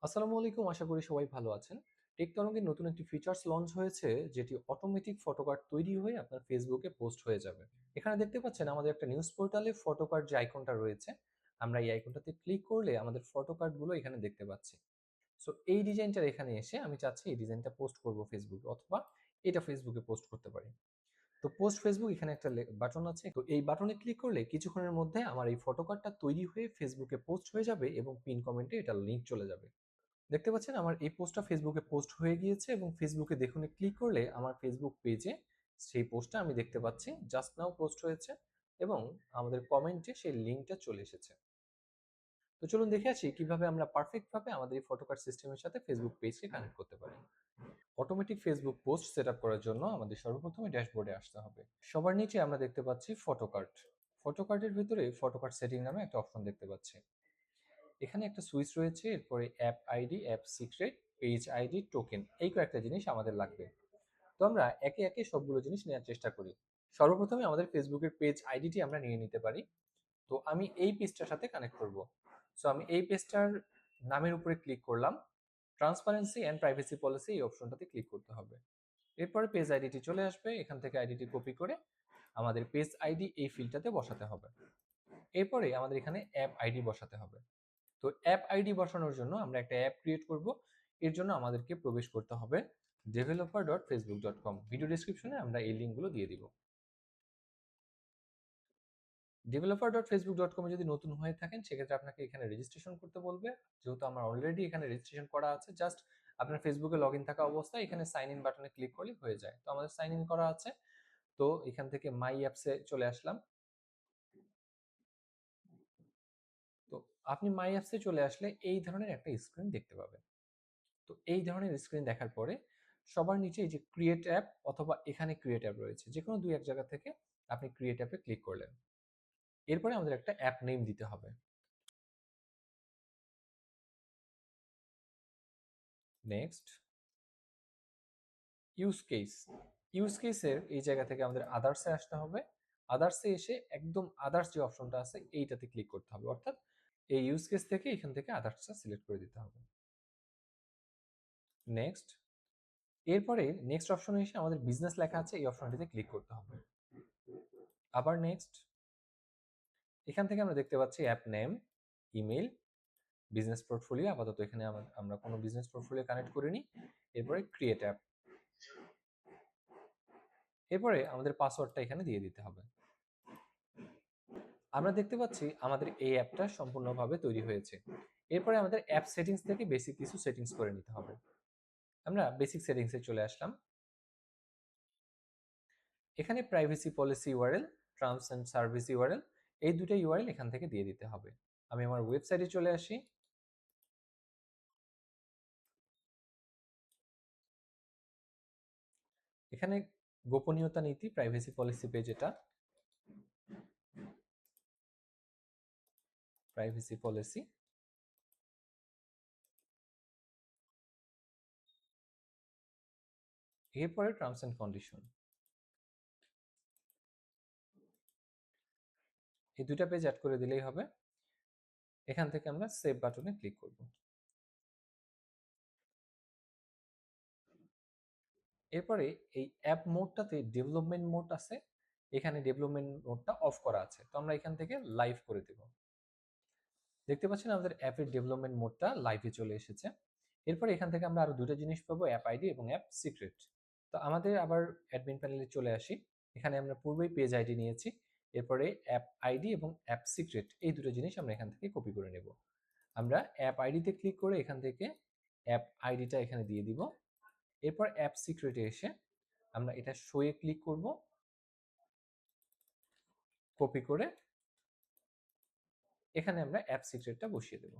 আসসালামু আলাইকুম, আশা করি সবাই ভালো আছেন। টেক তরঙ্গের নতুন একটি ফিচার্স লঞ্চ হয়েছে, যেটি অটোমেটিক ফটো কার্ড তৈরি হয়ে আপনার ফেসবুকে পোস্ট হয়ে যাবে। এখানে দেখতে পাচ্ছেন আমাদের একটা নিউজ পোর্টালে ফটো কার্ড যে আইকনটা রয়েছে, আমরা এই আইকনটাতে ক্লিক করলে আমাদের ফটো কার্ডগুলো এখানে দেখতে পাচ্ছি। সো এই ডিজাইনটার এখানে এসে আমি চাচ্ছি এই ডিজাইনটা পোস্ট করব ফেসবুকে, অথবা এটা ফেসবুকে পোস্ট করতে পারি। তো পোস্ট ফেসবুক এখানে একটা বাটন আছে, তো এই বাটনে ক্লিক করলে কিছুক্ষণের মধ্যে আমার এই ফটো কার্ডটা তৈরি হয়ে ফেসবুকে পোস্ট হয়ে যাবে এবং পিন কমেন্টে এটা লিংক চলে যাবে। দেখতে পাচ্ছেন আমার এই পোস্টটা ফেসবুকে পোস্ট হয়ে গিয়েছে এবং ফেসবুকে দেখুন ক্লিক করলে আমার ফেসবুক পেজে সেই পোস্টটা আমি দেখতে পাচ্ছি, জাস্ট নাও পোস্ট হয়েছে এবং আমাদের কমেন্টে সেই লিঙ্কটা চলে এসেছে। তো চলুন দেখে আসি কিভাবে আমরা পারফেক্ট ভাবে আমাদের এই ফটোকার্ড সিস্টেমের সাথে ফেসবুক পেজকে কানেক্ট করতে পারি। অটোমেটিক ফেসবুক পোস্ট সেটআপ করার জন্য আমাদের সর্বপ্রথমে ড্যাশবোর্ডে আসতে হবে। সবার নিচে আমরা দেখতে পাচ্ছি ফটোকার্ড। ফটোকার্ডের ভিতরে ফটোকার্ড সেটিং নামে একটা অপশন দেখতে পাচ্ছি। এখানে একটা সুইচ রয়েছে, এরপরে app ID, app secret, page ID, token, এই কয়েকটা জিনিস আমাদের লাগবে। তো আমরা একে একে সবগুলো জিনিস নেওয়ার চেষ্টা করি। সর্বপ্রথমে আমাদের ফেসবুকের পেজ আইডিটি আমরা নিয়ে নিতে পারি। তো আমি এই পেজটার সাথে কানেক্ট করব। সো আমি এই পেজটার নামের উপরে ক্লিক করলাম। ট্রান্সপারেন্সি অ্যান্ড প্রাইভেসি পলিসি এই অপশনটাতে ক্লিক করতে হবে। এরপরে পেজ আইডিটি চলে আসবে, এখান থেকে আইডিটি কপি করে আমাদের পেজ আইডি এই ফিল্ডটাতে বসাতে হবে। এরপরে আমাদের এখানে অ্যাপ আইডি বসাতে হবে। তো অ্যাপ আইডি বসানোর জন্য আমরা একটা অ্যাপ ক্রিয়েট করব। এর জন্য আমাদেরকে প্রবেশ করতে হবে developer.facebook.com। ভিডিও ডেসক্রিপশনে আমরা এই লিঙ্কগুলো দিয়ে দিব। developer.facebook.com এ যদি নতুন হয়ে থাকেন, সেক্ষেত্রে আপনাকে এখানে রেজিস্ট্রেশন করতে বলবে। যেহেতু আমার অলরেডি এখানে রেজিস্ট্রেশন করা আছে, জাস্ট আপনার ফেসবুকে লগ ইন থাকা অবস্থায় এখানে সাইন ইন বাটনে ক্লিক করলে হয়ে যায়। তো আমাদের সাইন ইন করা আছে। তো এখান থেকে মাই অ্যাপসে চলে আসলাম। তো আপনি মাই অ্যাপসে চলে আসলে এই ধরনের একটা স্ক্রিন দেখতে পাবেন। তো এই ধরনের স্ক্রিন দেখার পরে সবার নিচে এই যে ক্রিয়েট অ্যাপ অথবা এখানে ক্রিয়েট অ্যাপ রয়েছে, যে কোনো দুই এক জায়গা থেকে আপনি ক্রিয়েট অ্যাপে ক্লিক করলেন। এরপরে আমাদের একটা অ্যাপ নেম দিতে হবে। Next, use case. ইউজ কেসের এই জায়গা থেকে আমাদের আদার্সে আসতে হবে। আদার্সে এসে একদম আদার্স যে অপশনটা আছে এইটাতে ক্লিক করতে হবে, অর্থাৎ এই ইউজ কেস থেকে এখান থেকে আদার্সটা সিলেক্ট করে দিতে হবে। নেক্সট, এরপরে নেক্সট অপশনে এসে আমাদের বিজনেস লেখা আছে, এই অপশনটিতে ক্লিক করতে হবে। আবার নেক্সট, এখান থেকে আমরা দেখতে পাচ্ছি app name, email, business portfolio. আপাতত এখানে আমরা কোনো বিজনেস পোর্টফোলিও কানেক্ট করিনি। এরপরে ক্রিয়েট অ্যাপ। এরপরে আমাদের পাসওয়ার্ডটা এখানে দিয়ে দিতে হবে। আমরা দেখতে পাচ্ছি আমাদের এই অ্যাপটা সম্পূর্ণভাবে তৈরি হয়েছে। এরপরে আমাদের অ্যাপ সেটিংস থেকে বেসিক কিছু সেটিংস করে নিতে হবে। আমরা বেসিক সেটিংসে চলে আসলাম। এখানে privacy policy URL, terms and service URL, এই দুটো ইউআরএল এখান থেকে দিয়ে দিতে হবে। আমি আমার ওয়েবসাইটে চলে আসি। এখানে গোপনীয়তা নীতি, প্রাইভেসি পলিসি পেজ, এটা প্রাইভেসি পলিসি। এরপরে টার্মস এন্ড কন্ডিশন। এই দুটা পেজ অ্যাড করে দিলেই হবে। এখান থেকে আমরা সেভ বাটনে ক্লিক করব। এরপরে এই অ্যাপ মোডটাতে ডেভেলপমেন্ট মোড আছে, এখানে ডেভেলপমেন্ট মোডটা অফ করা আছে, তো আমরা এখান থেকে লাইভ করে দেব। দেখতে পাচ্ছেন আমাদের অ্যাপের ডেভেলপমেন্ট মোডটা লাইভে চলে এসেছে। এরপরে এখান থেকে আমরা আরো দুটো জিনিস পাবো, অ্যাপ আইডি এবং অ্যাপ সিক্রেট। তো আমাদের আবার অ্যাডমিন প্যানেলে চলে আসি। এখানে আমরা পূর্বেই পেজ আইডি নিয়েছি। এরপরে অ্যাপ আইডি এবং অ্যাপ সিক্রেট, এই দুটো জিনিস আমরা এখান থেকে কপি করে নেব। আমরা অ্যাপ আইডিতে ক্লিক করে এখান থেকে অ্যাপ আইডিটা এখানে দিয়ে দিব। এরপর অ্যাপ সিক্রেটে এসে আমরা এটা শোয়ে ক্লিক করব, কপি করে এখানে আমরা অ্যাপ সিক্রেটটা বসিয়ে দেব।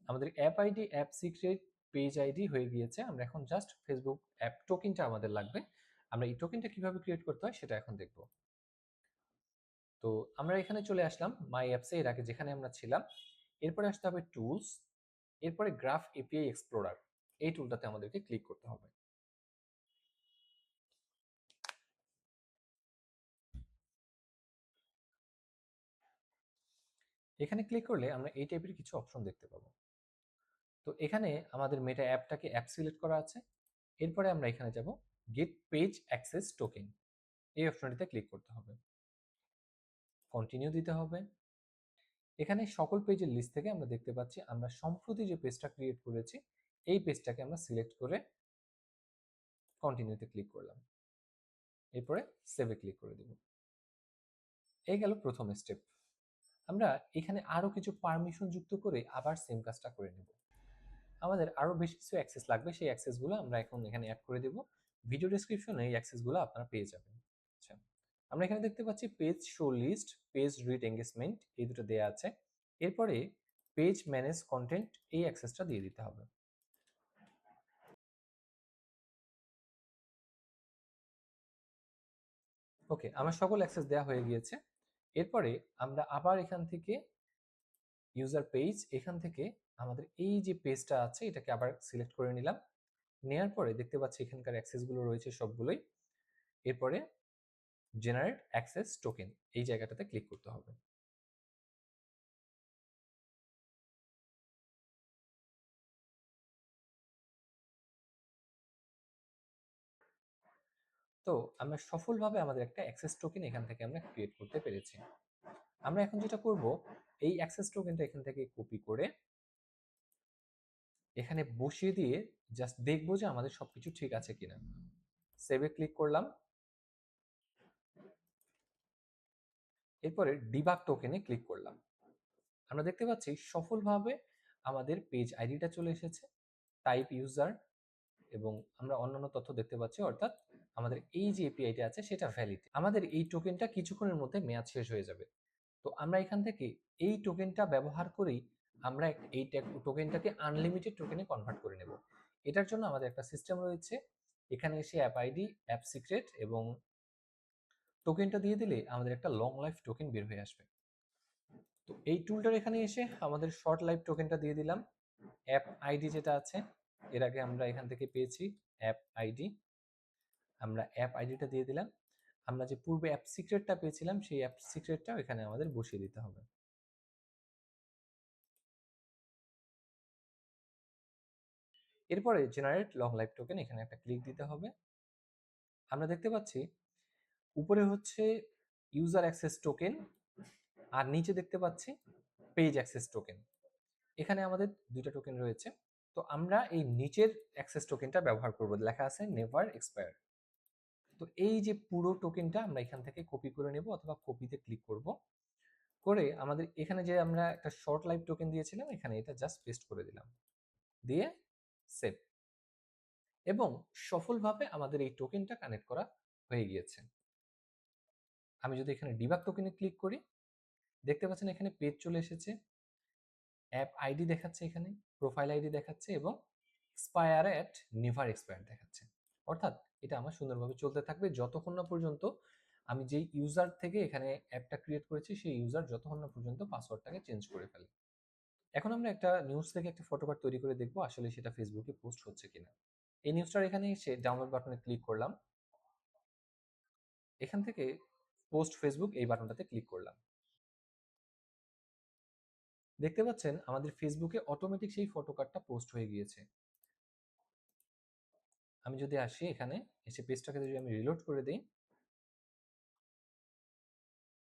আমাদের app ID, app secret, page ID হয়ে গিয়েছে। আমরা এখন জাস্ট ফেসবুক অ্যাপ টোকেনটা আমাদের লাগবে। আমরা এই টোকেনটা কিভাবে ক্রিয়েট করতে হয় সেটা এখন দেখব। তো আমরা এখানে চলে আসলাম মাই অ্যাপসে, এর আগে যেখানে আমরা ছিলাম। এরপরে আসতে হবে টুলস, এরপরে গ্রাফ এপিআই এক্সপ্লোরার, এই টুলটাতে আমাদেরকে ক্লিক করতে হবে। এখানে ক্লিক করলে আমরা এই টাইপের কিছু অপশন দেখতে পাবো। তো এখানে আমাদের মেটা অ্যাপটাকে অ্যাপ সিলেক্ট করা আছে। এরপরে আমরা এখানে যাব গেট পেজ অ্যাক্সেস টোকেন, এই অপশনটিতে ক্লিক করতে হবে, কন্টিনিউ দিতে হবে। এখানে সকল পেজের লিস্ট থেকে আমরা দেখতে পাচ্ছি আমরা সম্প্রতি যে পেজটা ক্রিয়েট করেছি এই পেজটাকে আমরা সিলেক্ট করে কন্টিনিউতে ক্লিক করলাম, এরপরে সেভে ক্লিক করে দেব। এই গেল প্রথম স্টেপ। আমরা এখানে আরো কিছু পারমিশন যুক্ত করে আবার সেম কাজটা করে নেব। আমাদের আরো বেশ কিছু অ্যাক্সেস লাগবে, সেই অ্যাক্সেসগুলো আমরা এখন এখানে অ্যাড করে দেব। ভিডিও ডেসক্রিপশনে এই অ্যাক্সেসগুলো আপনারা পেয়ে যাবেন। আচ্ছা, আমরা এখানে দেখতে পাচ্ছি page show list, page read engagement, এই দুটো দেয়া আছে। এরপরে পেজ ম্যানেজ কন্টেন্ট, এই অ্যাক্সেসটা দিয়ে দিতে হবে। ওকে, আমার সকল অ্যাক্সেস দেওয়া হয়ে গিয়েছে। এরপরে আমরা আবার এখান থেকে ইউজার পেজ, এখান থেকে আমাদের এই যে পেজটা আছে এটাকে আবার সিলেক্ট করে নিলাম। নেয়ার পরে দেখতে পাচ্ছি এখানকার অ্যাক্সেসগুলো রয়েছে সবগুলোই। এরপরে জেনারেট অ্যাক্সেস টোকেন, এই জায়গাটাতে ক্লিক করতে হবে। তো আমরা সফলভাবে আমাদের একটা অ্যাক্সেস টোকেন এখান থেকে আমরা ক্রিয়েট করতে পেরেছি। আমরা এখন যেটা করব, এই অ্যাক্সেস টোকেনটা এখান থেকে কপি করে এখানে বসিয়ে দিয়ে জাস্ট দেখবো যে আমাদের সবকিছু ঠিক আছে কিনা। সেভে ক্লিক করলাম, এরপরে ডিবাগ টোকেনে ক্লিক করলাম। আমরা দেখতে পাচ্ছি সফলভাবে আমাদের পেজ আইডিটা চলে এসেছে, টাইপ ইউজার, এবং আমরা অন্যান্য তথ্য দেখতে পাচ্ছি, অর্থাৎ আমাদের এই যে এপিআইটা আছে সেটা ভ্যালিড। আমাদের এই টোকেনটা কিছুক্ষণের মধ্যে মেয়াদ শেষ হয়ে যাবে। তো আমরা এখান থেকে এই টোকেনটা ব্যবহার করেই আমরা এই টোকেনটাকে আনলিমিটেড টোকেনে কনভার্ট করে নেব। এটার জন্য আমাদের একটা সিস্টেম রয়েছে। এখানে এসে অ্যাপ আইডি, অ্যাপ সিক্রেট এবং টোকেনটা দিয়ে দিলে আমাদের একটা লং লাইফ টোকেন বের হয়ে আসবে। তো এই টুলটার এখানে এসে আমাদের শর্ট লাইফ টোকেনটা দিয়ে দিলাম। অ্যাপ আইডি যেটা আছে, এর আগে আমরা এখান থেকে পেয়েছি অ্যাপ আইডি, আমরা অ্যাপ আইডিটা দিয়ে দিলাম। আমরা যে পূর্বে অ্যাপ সিক্রেটটা পেয়েছিলাম সেই অ্যাপ সিক্রেটটাও এখানে আমাদের বসিয়ে দিতে হবে। এরপরে জেনারেট লং লাইফ টোকেন, এখানে একটা ক্লিক দিতে হবে। আমরা দেখতে পাচ্ছি উপরে হচ্ছে ইউজার অ্যাক্সেস টোকেন আর নিচে দেখতে পাচ্ছি পেজ অ্যাক্সেস টোকেন। এখানে আমাদের দুইটা টোকেন রয়েছে। তো আমরা এই নিচের অ্যাক্সেস টোকেনটা ব্যবহার করব, লেখা আছে নেভার এক্সপায়ার। তো এই যে পুরো টোকেনটা আমরা এখান থেকে কপি করে নেব, অথবা কপিতে ক্লিক করব, করে আমাদের এখানে যে আমরা একটা শর্ট লাইফ টোকেন দিয়েছিলাম এখানে এটা জাস্ট পেস্ট করে দিলাম, দিয়ে সেভ। এবং সফলভাবে আমাদের এই টোকেনটা কানেক্ট করা হয়ে গিয়েছে। আমি যদি এখানে ডিবাগ টোকেনে ক্লিক করি, দেখতে পাচ্ছেন এখানে পেজ চলে এসেছে, অ্যাপ আইডি দেখাচ্ছে, এখানে প্রোফাইল আইডি দেখাচ্ছে, এবং এক্সপায়ার এট নেভার এক্সপায়ার দেখাচ্ছে। অর্থাৎ এটা আমার সুন্দরভাবে চলতে থাকবে যতক্ষণ না পর্যন্ত আমি যেই ইউজার থেকে এখানে অ্যাপটা ক্রিয়েট করেছি সেই ইউজার যতক্ষণ না পর্যন্ত পাসওয়ার্ডটাকে চেঞ্জ করে ফেলে। এখন আমরা একটা নিউজ থেকে একটা ফটো কার্ড তৈরি করে দেখবো আসলে সেটা ফেসবুকে পোস্ট হচ্ছে কিনা। এই নিউজটার এখানে এসে ডাউনলোড বাটনে ক্লিক করলাম, এখান থেকে পোস্ট ফেসবুক এই বাটনটাতে ক্লিক করলাম। দেখতে পাচ্ছেন আমাদের ফেসবুকে অটোমেটিক সেই ফটো কার্ডটা পোস্ট হয়ে গিয়েছে। আমি যদি আসি এখানে এসে পেজটাকে যদি আমি রিলোড করে দিই,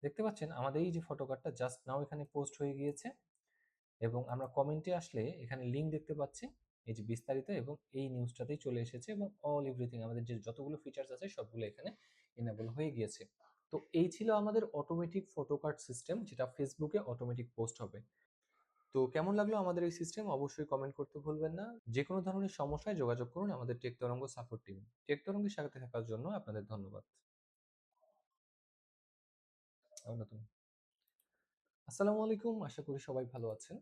দেখতে পাচ্ছেন আমাদের এই যে ফটো কার্ডটা জাস্ট নাও এখানে পোস্ট হয়ে গিয়েছে। এবং আমরা কমেন্টে আসলে এখানে লিঙ্ক দেখতে পাচ্ছি, এই যে বিস্তারিত, এবং এই নিউজটাতেই চলে এসেছে, এবং অল এভরিথিং আমাদের যে যতগুলো ফিচার্স আছে সবগুলো এখানে এনেবল হয়ে গিয়েছে। তো এই ছিল আমাদের অটোমেটিক ফটো কার্ড সিস্টেম, যেটা ফেসবুকে অটোমেটিক পোস্ট হবে। তো কেমন লাগলো আমাদের এই সিস্টেম অবশ্যই কমেন্ট করতে ভুলবেন না। যে কোনো ধরনের সমস্যায় যোগাযোগ করুন আমাদের টেক তরঙ্গ সাপোর্ট টিম। টেক তরঙ্গের সাথে থাকার জন্য আপনাদের ধন্যবাদ। নতুন আসসালামু আলাইকুম, আশা করি সবাই ভালো আছেন।